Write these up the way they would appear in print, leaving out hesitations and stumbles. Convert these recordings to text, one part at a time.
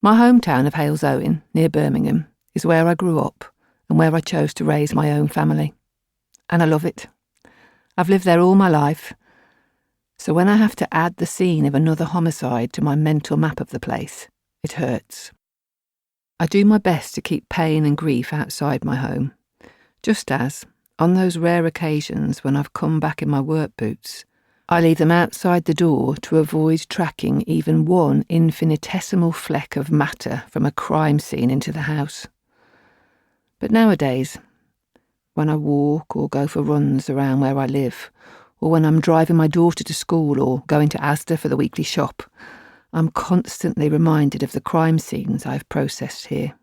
My hometown of Halesowen, near Birmingham, is where I grew up and where I chose to raise my own family. And I love it. I've lived there all my life, so when I have to add the scene of another homicide to my mental map of the place, it hurts. I do my best to keep pain and grief outside my home, just as, on those rare occasions when I've come back in my work boots, I leave them outside the door to avoid tracking even one infinitesimal fleck of matter from a crime scene into the house. But nowadays, when I walk or go for runs around where I live, or when I'm driving my daughter to school or going to Asda for the weekly shop, I'm constantly reminded of the crime scenes I've processed here.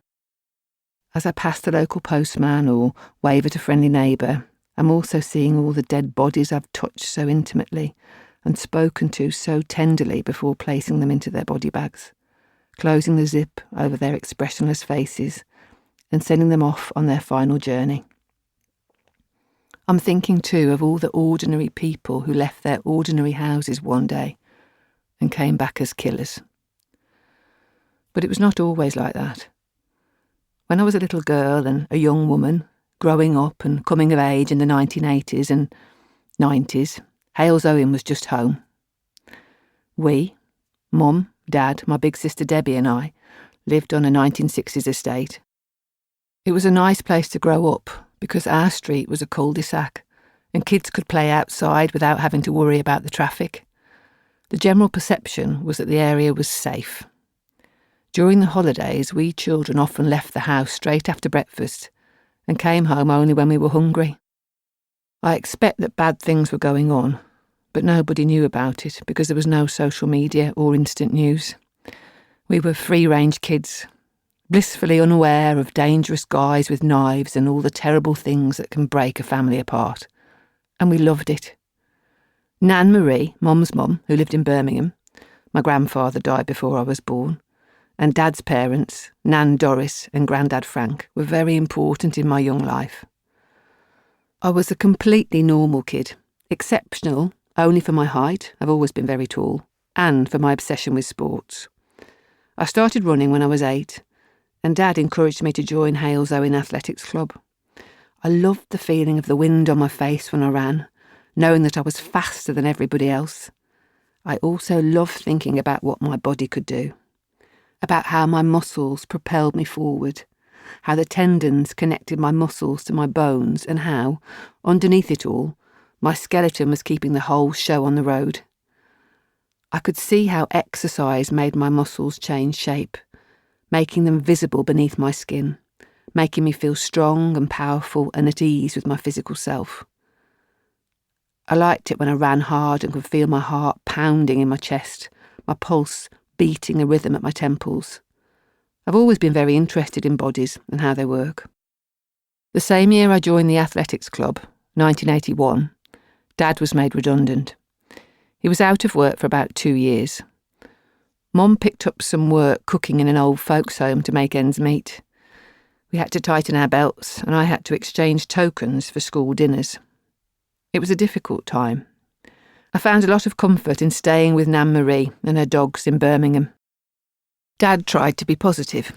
As I pass the local postman or wave at a friendly neighbour, I'm also seeing all the dead bodies I've touched so intimately and spoken to so tenderly before placing them into their body bags, closing the zip over their expressionless faces and sending them off on their final journey. I'm thinking too of all the ordinary people who left their ordinary houses one day and came back as killers. But it was not always like that. When I was a little girl and a young woman, growing up and coming of age in the 1980s and 90s, Halesowen was just home. We, Mum, Dad, my big sister Debbie and I, lived on a 1960s estate. It was a nice place to grow up because our street was a cul-de-sac and kids could play outside without having to worry about the traffic. The general perception was that the area was safe. During the holidays, we children often left the house straight after breakfast and came home only when we were hungry. I expect that bad things were going on, but nobody knew about it because there was no social media or instant news. We were free-range kids, blissfully unaware of dangerous guys with knives and all the terrible things that can break a family apart. And we loved it. Nan Marie, Mum's mum, who lived in Birmingham — my grandfather died before I was born — and Dad's parents, Nan Doris and Grandad Frank, were very important in my young life. I was a completely normal kid, exceptional only for my height — I've always been very tall — and for my obsession with sports. I started running when I was 8, and Dad encouraged me to join Halesowen Athletics Club. I loved the feeling of the wind on my face when I ran, knowing that I was faster than everybody else. I also loved thinking about what my body could do, about how my muscles propelled me forward, how the tendons connected my muscles to my bones, and how, underneath it all, my skeleton was keeping the whole show on the road. I could see how exercise made my muscles change shape, making them visible beneath my skin, making me feel strong and powerful and at ease with my physical self. I liked it when I ran hard and could feel my heart pounding in my chest, my pulse beating a rhythm at my temples. I've always been very interested in bodies and how they work. The same year I joined the athletics club, 1981, Dad was made redundant. He was out of work for about 2 years. Mum picked up some work cooking in an old folks' home to make ends meet. We had to tighten our belts, and I had to exchange tokens for school dinners. It was a difficult time. I found a lot of comfort in staying with Nan Marie and her dogs in Birmingham. Dad tried to be positive.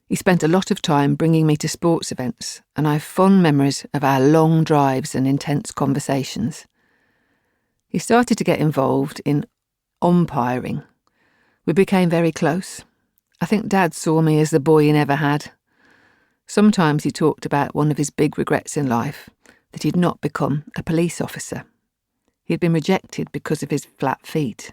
He spent a lot of time bringing me to sports events, and I have fond memories of our long drives and intense conversations. He started to get involved in umpiring. We became very close. I think Dad saw me as the boy he never had. Sometimes he talked about one of his big regrets in life, that he'd not become a police officer. He had been rejected because of his flat feet.